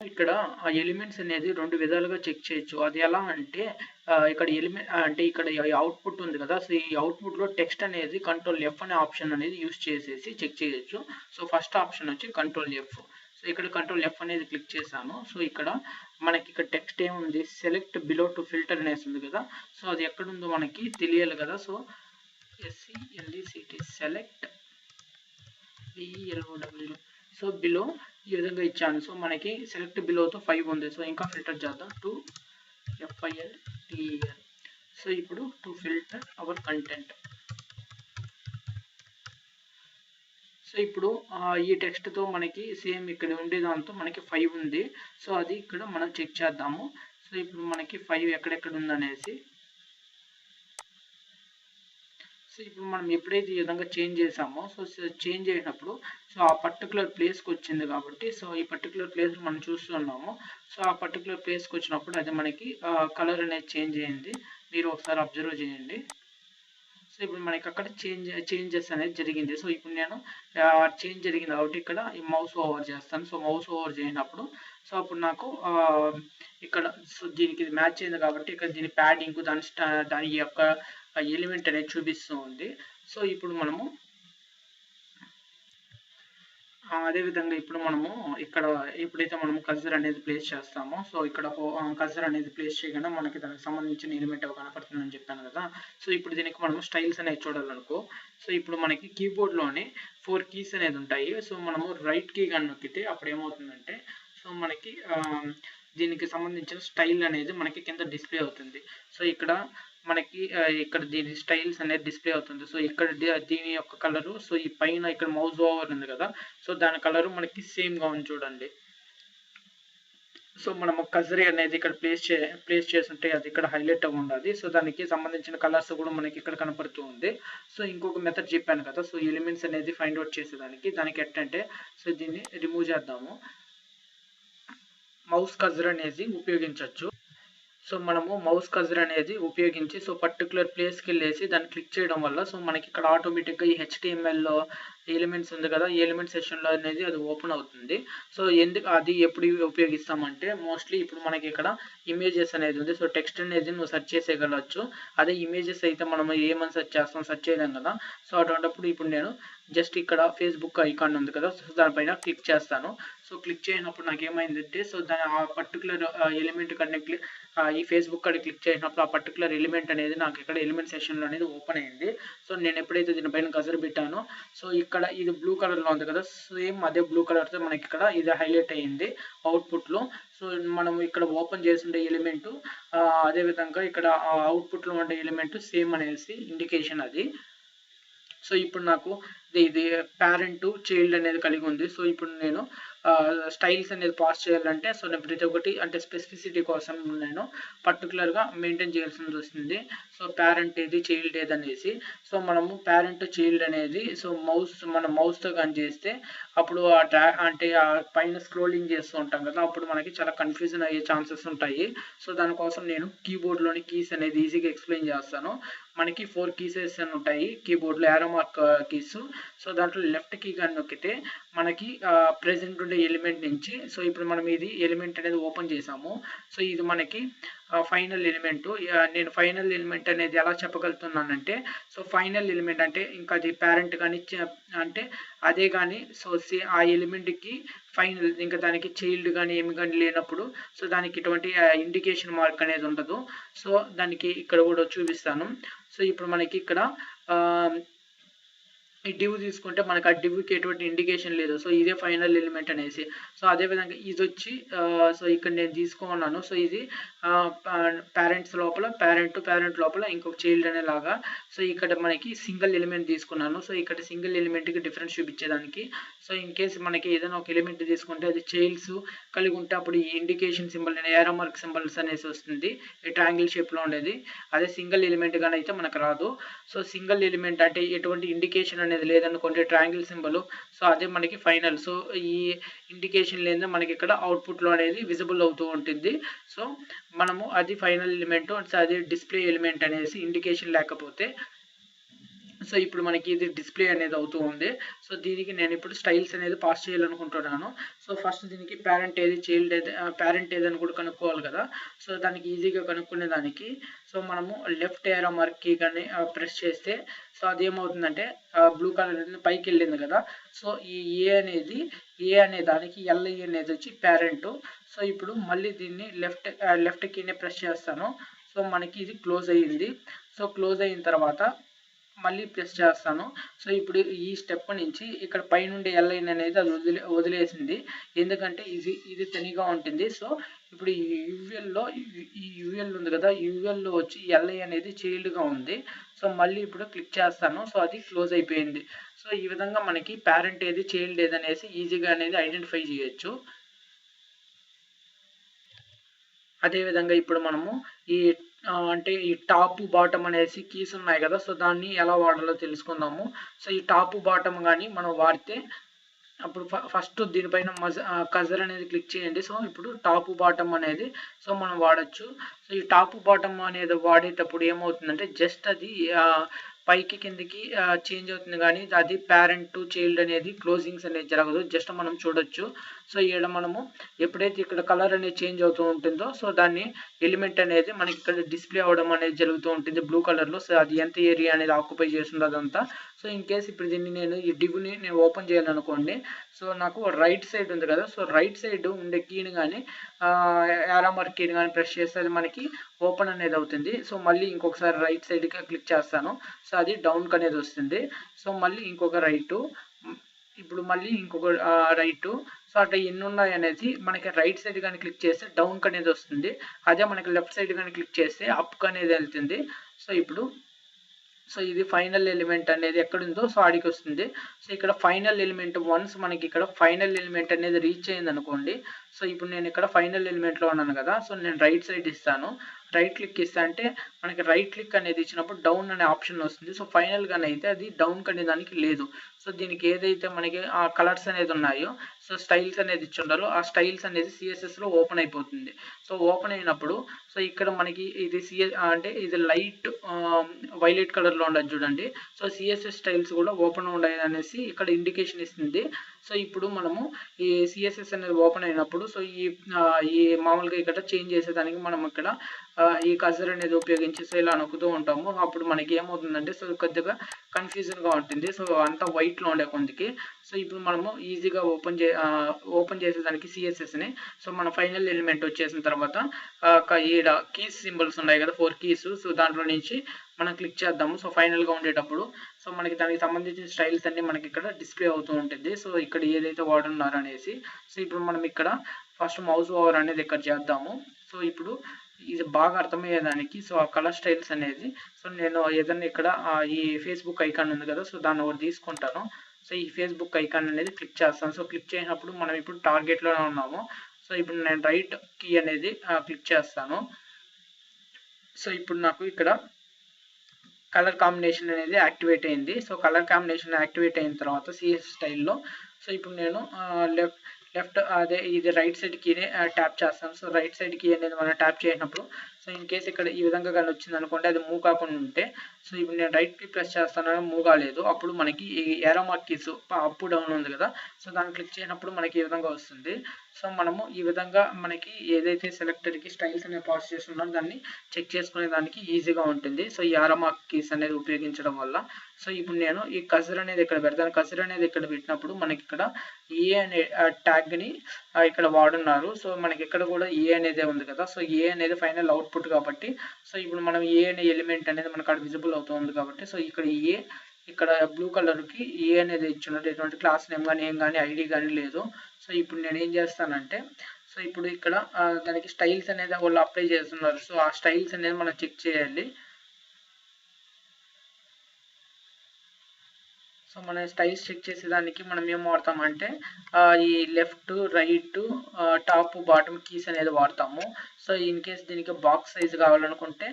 ఇక్కడ ఆ ఎలిమెంట్స్ అనేది 2 విధాలుగా చెక్ చేయొచ్చు. అది ఎలా అంటే ఇక్కడ ఇక్కడ ఈ అవుట్‌పుట్ ఉంది కదా! సో, ఈ అవుట్‌పుట్‌లో టెక్స్ట్ అనేది కంట్రోల్ ఎఫ్ అనే ఆప్షన్ అనేది యూజ్ చేసేసి చెక్ చేయొచ్చు. సో, ఫస్ట్ ఆప్షన్ వచ్చి కంట్రోల్ ఎఫ్. సో, ఇక్కడ కంట్రోల్ ఎఫ్ అనేది క్లిక్ చేశాను. సో, ఇక్కడ మనకి ఇక్కడ టెక్స్ట్ ఏముంది సెలెక్ట్ బిలో టు ఫిల్టర్ అనేసి ఉంది కదా! సో, అది ఎక్కడుందో మనకి తెలియాలి కదా! So, select B L O W. So, below ఈ విధంగా ఇచ్చాను. సో, మనకి సెలెక్ట్ బిలోతో 5 ఉంది. సో, ఇంకా ఫిల్టర్ చేద్దాం టు FILTER. సో, ఇప్పుడు to filter our content. So, ఇప్పుడు ఈ టెక్స్ట్‌తో మనకి సేమ్ ఇక్కడ ఉండే దాంతో మనకి 5 ఉంది. సో, అది ఇక్కడ మనం చెక్ చేద్దాము. సో, ఇప్పుడు మనకి 5 ఎక్కడెక్కడ ఉందనేసి. సో, ఇప్పుడు మనం ఎప్పుడైతే ఈ విధంగా చేంజ్ చేసామో సో, చేంజ్ చేసినప్పుడు సో, ఆ పర్టికులర్ ప్లేస్‌కి వచ్చింది కాబట్టి సో, ఈ పర్టికులర్ ప్లేస్ మనం చూస్తున్నాము. సో, ఆ పర్టికులర్ ప్లేస్‌కి వచ్చినప్పుడు అది మనకి కలర్ అనేది చేంజ్ అయింది. మీరు ఒకసారి అబ్జర్వ్ చేయండి. సో, ఇప్పుడు మనకి అక్కడ చేంజెస్ అనేది జరిగింది. సో, ఇప్పుడు నేను చేంజ్ జరిగింది కాబట్టి ఇక్కడ ఈ మౌస్ ఓవర్ చేస్తాను. సో, మౌస్ ఓవర్ చేసినప్పుడు సో, అప్పుడు నాకు ఇక్కడ సో, దీనికి ఇది మ్యాచ్ అయింది కాబట్టి ఇక్కడ దీని ప్యాడింగ్ దాని యొక్క ఎలిమెంట్ అనేది చూపిస్తూ ఉంది. సో, ఇప్పుడు మనము అదేవిధంగా ఇప్పుడు మనము ఇక్కడ ఎప్పుడైతే మనము కర్సర్ అనేది ప్లేస్ చేస్తామో సో, ఇక్కడ కర్సర్ అనేది ప్లేస్ చేయగానే మనకి దానికి సంబంధించిన ఎలిమెంట్ కనపడుతుందని చెప్పాను కదా! సో, ఇప్పుడు దీనికి మనము స్టైల్స్ అనేది చూడాలనుకో సో, ఇప్పుడు మనకి కీబోర్డ్‌లోనే 4 కీస్ అనేది ఉంటాయి. సో, మనము రైట్ కీ గాని నొక్కితే అప్పుడు ఏమవుతుందంటే సో, మనకి దీనికి సంబంధించిన స్టైల్ అనేది మనకి కింద డిస్‌ప్లే అవుతుంది. సో, ఇక్కడ మనకి ఇక్కడ దీని స్టైల్స్ అనేది డిస్‌ప్లే అవుతుంది. సో, ఇక్కడ దీని యొక్క కలరు సో, ఈ పైన ఇక్కడ మౌస్ ఓవర్ ఉంది కదా! సో, దాని కలరు మనకి సేమ్‌గా ఉంది చూడండి. సో, మనము కర్సర్ అనేది ఇక్కడ ప్లేస్ చేసుంటే అది ఇక్కడ హైలైట్ అవ్వి ఉండాది. సో, దానికి సంబంధించిన కలర్స్ కూడా మనకి ఇక్కడ కనపడుతూ ఉంది. సో, ఇంకొక మెథడ్ చెప్పాను కదా! సో, ఎలిమెంట్స్ అనేది ఫైండ్ ఔట్ చేసేదానికి దానికి ఎట్టంటే సో, దీన్ని రిమూవ్ చేద్దాము. మౌస్ కర్సర్ అనేది ఉపయోగించొచ్చు. సో, మనము మౌస్ కర్సర్ అనేది ఉపయోగించి సో, పర్టిక్యులర్ ప్లేస్‌కెళ్ళేసి దాన్ని క్లిక్ చేయడం వల్ల సో, మనకి ఇక్కడ ఆటోమేటిక్‌గా ఈ HTMLలో ఎలిమెంట్స్ ఉంది కదా! ఈ ఎలిమెంట్ సెషన్‌లో అనేది అది ఓపెన్ అవుతుంది. సో, అది ఎప్పుడు ఉపయోగిస్తామంటే మోస్ట్‌లీ ఇప్పుడు మనకి ఇక్కడ ఇమేజెస్ అనేది ఉంది. సో, టెక్స్ట్ అనేది నువ్వు సెర్చ్ చేసేయగలచ్చు. అదే ఇమేజెస్ అయితే మనము ఏమని సెర్చ్ చేస్తాం సెర్చ్ చేయలేం కదా! సో, అటువంటప్పుడు ఇప్పుడు నేను జస్ట్ ఇక్కడ ఫేస్‌బుక్ ఐకాన్ ఉంది కదా! సో, దానిపైన క్లిక్ చేస్తాను. సో, క్లిక్ చేసినప్పుడు నాకేమైందంటే సో, ఆ పర్టిక్యులర్ ఎలిమెంట్ ఈ ఫేస్‌బుక్ కాడ క్లిక్ చేసినప్పుడు ఆ పర్టిక్యులర్ ఎలిమెంట్ అనేది నాకు ఇక్కడ ఎలిమెంట్ సెషన్‌లో అనేది ఓపెన్ అయింది. సో, నేను ఎప్పుడైతే దీనిపైన కర్సర్ పెట్టానో సో, ఇక్కడ ఇది బ్లూ కలర్‌లో ఉంది కదా! సేమ్ అదే బ్లూ కలర్‌తో మనకి ఇక్కడ ఇది హైలైట్ అయింది అవుట్‌పుట్‌లో. సో, మనం ఇక్కడ ఓపెన్ చేసుండే ఎలిమెంట్ అదే విధంగా ఇక్కడ అవుట్‌పుట్‌లో ఉండే ఎలిమెంట్ సేమ్ అనేసి ఇండికేషన్ అది. సో, ఇప్పుడు నాకు ఇది పేరెంట్, చైల్డ్ అనేది కలిగి ఉంది. సో, ఇప్పుడు నేను స్టైల్స్ అనేది పాస్ చేయాలంటే సో, నేను ప్రతి ఒక్కటి అంటే స్పెసిఫిసిటీ కోసం నేను పర్టిక్యులర్‌గా మెయింటైన్ చేయాల్సింది వస్తుంది. సో, పేరెంట్ ఏది, చైల్డ్ ఏది అనేసి. సో, మనము పేరెంట్, చైల్డ్ అనేది సో, మన మౌస్‌తో గాని చేస్తే అప్పుడు అంటే పైన స్క్రోలింగ్ చేస్తూ ఉంటాం కదా! అప్పుడు మనకి చాలా కన్‌ఫ్యూజన్ అయ్యే ఛాన్సెస్ ఉంటాయి. సో, దానికోసం నేను కీబోర్డ్‌లోని కీస్ అనేది ఈజీగా ఎక్స్‌ప్లెయిన్ చేస్తాను. మనకి 4 కీసెస్ అని ఉంటాయి కీబోర్డ్‌లో యారో మార్క్ కీస్. సో, దాంట్లో లెఫ్ట్ కీ గాని నొక్కితే మనకి ప్రెజెంట్ ఉండే ఎలిమెంట్ నుంచి సో, ఇప్పుడు మనం ఇది ఎలిమెంట్ అనేది ఓపెన్ చేసాము. సో, ఇది మనకి ఫైనల్ ఎలిమెంట్. నేను ఫైనల్ ఎలిమెంట్ అనేది ఎలా చెప్పగలుగుతున్నానంటే సో, ఫైనల్ ఎలిమెంట్ అంటే ఇంకా అది పేరెంట్ గాని అంటే అదే గాని సో, ఆ ఎలిమెంట్‌కి ఫైనల్ ఇంకా దానికి చైల్డ్ గాని ఏమి గాని లేనప్పుడు సో, దానికి ఎటువంటి ఇండికేషన్ మార్క్ అనేది ఉండదు. సో, దానికి ఇక్కడ కూడా చూపిస్తాను. సో, ఇప్పుడు మనకి ఇక్కడ ఈ డివ్ తీసుకుంటే మనకు ఆ డివ్‌కి ఎటువంటి ఇండికేషన్ లేదు. సో, ఇదే ఫైనల్ ఎలిమెంట్ అనేసి. సో, అదేవిధంగా ఇదొచ్చి సో, ఇక్కడ నేను తీసుకోమన్నాను. సో, ఇది పేరెంట్స్ లోపల పేరెంట్ లోపల ఇంకొక చైల్డ్ అనేలాగా. సో, ఇక్కడ మనకి సింగిల్ ఎలిమెంట్ తీసుకున్నాను. సో, ఇక్కడ సింగిల్ ఎలిమెంట్‌కి డిఫరెన్స్ చూపించేదానికి. సో, ఇన్ కేస్ మనకి ఏదైనా ఒక ఎలిమెంట్ తీసుకుంటే అది చైల్డ్స్ కలిగి ఉంటే అప్పుడు ఈ indication symbol arrow mark symbols అనేసి వస్తుంది. ఈ ట్రయాంగిల్ షేప్‌లో ఉండేది. అదే సింగిల్ ఎలిమెంట్ గాని అయితే మనకు రాదు. సో, సింగిల్ ఎలిమెంట్ అంటే ఎటువంటి ఇండికేషన్ అనేది లేదనుకోండి ట్రయాంగిల్ సింబల్. సో, అదే మనకి ఫైనల్. సో, ఈ ఇండికేషన్ లేనిదే మనకి ఇక్కడ అవుట్‌పుట్‌లో అనేది విజిబుల్ అవుతూ ఉంటుంది. సో, మనము అది ఫైనల్ ఎలిమెంట్. సో, అది డిస్‌ప్లే ఎలిమెంట్ అనేసి ఇండికేషన్ లేకపోతే సో ఇప్పుడు మనకి ఇది డిస్ప్లే అనేది అవుతూ ఉంది. సో దీనికి నేను ఇప్పుడు స్టైల్స్ అనేది పాస్ చేయాలనుకుంటున్నాను. సో ఫస్ట్ దీనికి పేరెంట్ ఏది, చైల్డ్ ఏది, పేరెంట్ ఏదని కూడా కనుక్కోవాలి కదా. సో దానికి ఈజీగా కనుక్కునే దానికి సో మనము లెఫ్ట్ ఏరో మార్క్ కీ కానీ ప్రెస్ చేస్తే సో అది ఏమవుతుందంటే బ్లూ కలర్ అనేది పైకి వెళ్ళింది కదా. సో ఈ ఏ అనే దానికి ఎల్ఐ అనేది వచ్చి పేరెంట్. సో ఇప్పుడు మళ్ళీ దీన్ని లెఫ్ట్ కీనే ప్రెస్ చేస్తాను. సో మనకి ఇది క్లోజ్ అయ్యింది. సో క్లోజ్ అయిన తర్వాత మళ్ళీ ప్రెస్ చేస్తాను. సో ఇప్పుడు ఈ స్టెప్ నుంచి ఇక్కడ పైనుండి ఎల్ఐన్ అనేది అది వదిలేసింది, ఎందుకంటే ఇది తనిగా ఉంటుంది. సో ఇప్పుడు ఈ యూఎల్ ఉంది కదా, యూఎల్లో వచ్చి ఎల్ఐ అనేది చైల్డ్గా ఉంది. సో మళ్ళీ ఇప్పుడు క్లిక్ చేస్తాను. సో అది క్లోజ్ అయిపోయింది. సో ఈ విధంగా మనకి పేరెంట్ ఏది, చైల్డ్ ఏది అనేసి ఈజీగా అనేది ఐడెంటిఫై చేయొచ్చు. అదేవిధంగా ఇప్పుడు మనము అంటే ఈ టాప్ బాటమ్ అనేసి కీస్ ఉన్నాయి కదా. సో దాన్ని ఎలా వాడాలో తెలుసుకుందాము. సో ఈ టాప్ బాటమ్ కానీ మనం వాడితే అప్పుడు ఫస్ట్ దీనిపైన కజర్ అనేది క్లిక్ చేయండి. సో ఇప్పుడు టాప్ బాటమ్ అనేది సో మనం వాడచ్చు. సో ఈ టాప్ బాటమ్ అనేది వాడేటప్పుడు ఏమవుతుందంటే జస్ట్ అది పైకి కిందకి చేంజ్ అవుతుంది, కానీ అది పేరెంట్ టు చైల్డ్ అనేది క్లోజింగ్స్ అనేది జరగదు. జస్ట్ మనం చూడొచ్చు. సో ఇక్కడ మనము ఎప్పుడైతే ఇక్కడ కలర్ అనేది చేంజ్ అవుతూ ఉంటుందో సో దాన్ని ఎలిమెంట్ అనేది మనకి ఇక్కడ డిస్ప్లే అవ్వడం అనేది జరుగుతూ ఉంటుంది బ్లూ కలర్లో. సో అది ఎంత ఏరియా అనేది ఆక్యుపై చేస్తుందో అదంతా. సో ఇన్ కేస్ ఇప్పుడు దీన్ని ఈ డివ్ని నేను ఓపెన్ చేయాలనుకోండి. సో నాకు రైట్ సైడ్ ఉంది కదా. సో రైట్ సైడ్ ఉండే కీని కానీ యారో మార్క్ కీని కానీ ప్రెస్ చేస్తే అది మనకి ఓపెన్ అనేది అవుతుంది. సో మళ్ళీ ఇంకొకసారి రైట్ సైడ్కి క్లిక్ చేస్తాను. సో అది డౌన్కి అనేది వస్తుంది. సో మళ్ళీ ఇంకొక రైటు, ఇప్పుడు మళ్ళీ ఇంకొక రైటు. సో అట్లా ఎన్ని ఉన్నాయి అనేది మనకి రైట్ సైడ్ కానీ క్లిక్ చేస్తే డౌన్కి అనేది వస్తుంది. అదే మనకి లెఫ్ట్ సైడ్ కానీ క్లిక్ చేస్తే అప్కి అనేది వెళ్తుంది. సో ఇది ఫైనల్ ఎలిమెంట్ అనేది ఎక్కడుందో సో ఆడికి వస్తుంది. సో ఇక్కడ ఫైనల్ ఎలిమెంట్ వన్స్ మనకి ఇక్కడ ఫైనల్ ఎలిమెంట్ అనేది రీచ్ అయింది అనుకోండి. సో ఇప్పుడు నేను ఇక్కడ ఫైనల్ ఎలిమెంట్లో ఉన్నాను కదా. సో నేను రైట్ సైడ్ ఇస్తాను. రైట్ క్లిక్ ఇస్తా అంటే మనకి రైట్ క్లిక్ అనేది ఇచ్చినప్పుడు డౌన్ అనే ఆప్షన్ వస్తుంది. సో ఫైనల్గానే అయితే అది డౌన్కి అనే దానికి లేదు. సో దీనికి ఏదైతే మనకి ఆ కలర్స్ అనేది ఉన్నాయో సో స్టైల్స్ అనేది ఇచ్చిండారో ఆ స్టైల్స్ అనేది సిఎస్ఎస్లో ఓపెన్ అయిపోతుంది. సో ఓపెన్ అయినప్పుడు సో ఇక్కడ మనకి ఇది అంటే ఇది లైట్ వైలెట్ కలర్లో ఉండదు చూడండి. సో సిఎస్ఎస్ స్టైల్స్ కూడా ఓపెన్ ఉండాలి అనేసి ఇక్కడ ఇండికేషన్ ఇస్తుంది. సో ఇప్పుడు మనము ఈ సిఎస్ఎస్ అనేది ఓపెన్ అయినప్పుడు సో ఈ మామూలుగా ఇక్కడ చేంజ్ చేసేదానికి మనం ఇక్కడ ఈ కర్సర్ అనేది ఉపయోగించి సో ఇలా నొక్కుతూ ఉంటాము. అప్పుడు మనకి ఏమవుతుందంటే సో కొద్దిగా కన్ఫ్యూజన్గా ఉంటుంది. సో అంతా వైట్లో ఉండే కొందికి. సో ఇప్పుడు మనము ఈజీగా ఓపెన్ చేసేదానికి సిఎస్ఎస్ని సో మన ఫైనల్ ఎలిమెంట్ వచ్చేసిన తర్వాత ఈడ కీస్ సింబల్స్ ఉన్నాయి కదా 4 కీస్. సో దాంట్లో నుంచి మనం క్లిక్ చేద్దాము. సో ఫైనల్గా ఉండేటప్పుడు సో మనకి దానికి సంబంధించిన స్టైల్స్ అన్ని మనకి ఇక్కడ డిస్ప్లే అవుతూ ఉంటుంది. సో ఇక్కడ ఏదైతే వాడున్నారు అనేసి. సో ఇప్పుడు మనం ఇక్కడ ఫస్ట్ మౌస్ ఓవర్ అనేది ఇక్కడ చేద్దాము. సో ఇప్పుడు ఇది బాగా అర్థమయ్యేదానికి సో ఆ కలర్ స్టైల్స్ అనేది సో నేను ఏదైనా ఇక్కడ ఈ ఫేస్బుక్ ఐకాన్ ఉంది కదా. సో దాన్ని ఒకటి తీసుకుంటాను. సో ఈ ఫేస్బుక్ ఐకాన్ అనేది క్లిక్ చేస్తాను. సో క్లిక్ చేసినప్పుడు మనం ఇప్పుడు టార్గెట్లోనే ఉన్నాము. సో ఇప్పుడు నేను రైట్ కీ అనేది క్లిక్ చేస్తాను. సో ఇప్పుడు నాకు ఇక్కడ కలర్ కాంబినేషన్ అనేది యాక్టివేట్ అయింది. సో కలర్ కాంబినేషన్ యాక్టివేట్ అయిన తర్వాత సిఎస్ స్టైల్లో సో ఇప్పుడు నేను లెఫ్ట్ అదే ఇది రైట్ సైడ్ కీని ట్యాప్ చేస్తాను. సో రైట్ సైడ్ కీ అనేది మనం ట్యాప్ చేసినప్పుడు సో ఇన్ కేస్ ఇక్కడ ఈ విధంగా కానీ వచ్చింది అనుకోండి అది మూవ్ కాకుండా ఉంటే సో ఇప్పుడు నేను రైట్ క్లిక్ ప్రెస్ చేస్తాను మూవ్ కాలేదు. అప్పుడు మనకి ఈ ఏరో మార్క్ కీస్ అప్ డౌన్ ఉంది కదా. సో దాన్ని క్లిక్ చేయనప్పుడు మనకి ఈ విధంగా వస్తుంది. సో మనము ఈ విధంగా మనకి ఏదైతే సెలెక్టర్కి స్టైల్స్ అనేది పాస్ చేస్తున్నామో దాన్ని చెక్ చేసుకునే దానికి ఈజీగా ఉంటుంది. సో ఈ ఏరో మార్క్ కీస్ అనేది ఉపయోగించడం వల్ల. సో ఇప్పుడు నేను ఈ కర్సర్ అనేది ఇక్కడ పెడతాను. కర్సర్ అనేది ఇక్కడ పెట్టినప్పుడు మనకి ఇక్కడ ఏ అనే ట్యాగ్ని ఇక్కడ వాడున్నారు. సో మనకి ఇక్కడ కూడా ఏ అనేది ఉంది కదా. సో ఏ అనేది ఫైనల్ అవుట్పుట్ కాబట్టి సో ఇప్పుడు మనం ఏ అనే ఎలిమెంట్ అనేది మనకు అక్కడ విజిబుల్ అవుతుంది కాబట్టి సో ఇక్కడ బ్లూ కలర్కి ఏ అనేది ఇచ్చినట్టు ఎటువంటి క్లాస్ నేమ్ కానీ ఏం కానీ ఐడి కానీ లేదు. సో ఇప్పుడు నేను ఏం చేస్తానంటే సో ఇప్పుడు ఇక్కడ దానికి స్టైల్స్ అనేది వాళ్ళు అప్లై చేస్తున్నారు. సో ఆ స్టైల్స్ అనేది మనం చెక్ చేయాలి. సో మన స్టైల్స్ చెక్ చేసేదానికి మనం ఏం వాడతామంటే ఈ left right top bottom keys అనేది వాడతాము. సో ఇన్ కేస్ దీనికి బాక్స్ సైజ్ కావాలనుకుంటే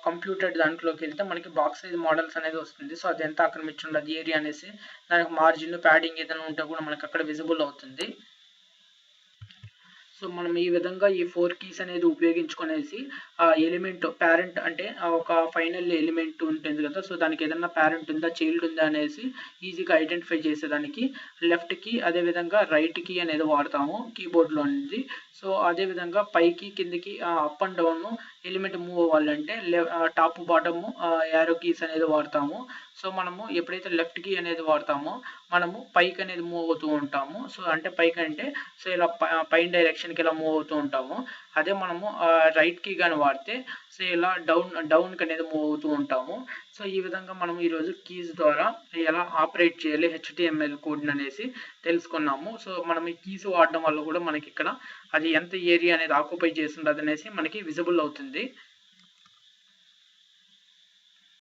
కంప్యూటర్ దాంట్లోకి వెళ్తే మనకి బాక్స్ సైజ్ మోడల్స్ అనేది వస్తుంది. సో అది ఎంత ఆక్రమించుండదు ఏరియా అనేసి దానికి మార్జిన్ ప్యాడింగ్ ఏదైనా ఉంటే కూడా మనకి అక్కడ విజిబుల్ అవుతుంది. సో మనం ఈ విధంగా ఈ 4 కీస్ అనేది ఉపయోగించుకునేసి ఆ ఎలిమెంట్ పేరెంట్ అంటే ఒక ఫైనల్ ఎలిమెంట్ ఉంటుంది కదా, సో దానికి ఏదైనా పేరెంట్ ఉందా చైల్డ్ ఉందా అనేసి ఈజీగా ఐడెంటిఫై చేసేదానికి లెఫ్ట్ కీ అదేవిధంగా రైట్ కీ అనేది వాడతాము కీబోర్డ్లో అనేది. సో అదేవిధంగా పైకి కిందికి up and down element move అవ్వాలంటే టాప్ బాటమ్ యారో కీస్ అనేది వాడతాము. సో మనము ఎప్పుడైతే లెఫ్ట్ కీ అనేది వాడతామో మనము పైకి అనేది మూవ్ అవుతూ ఉంటాము. సో అంటే పైకి అంటే సో ఇలా పైన డైరెక్షన్కి ఇలా మూవ్ అవుతూ ఉంటాము. అదే మనము రైట్ కీ కానీ వాడితే సో ఇలా డౌన్కి అనేది మూవ్ అవుతూ ఉంటాము. సో ఈ విధంగా మనం ఈరోజు కీస్ ద్వారా ఎలా ఆపరేట్ చేయాలి HTML కోడ్ని అనేసి తెలుసుకున్నాము. సో మనం ఈ కీస్ వాడడం వల్ల కూడా మనకి ఇక్కడ అది ఎంత ఏరియా అనేది ఆక్యుపై చేస్తుండదు అనేసి మనకి విజిబుల్ అవుతుంది.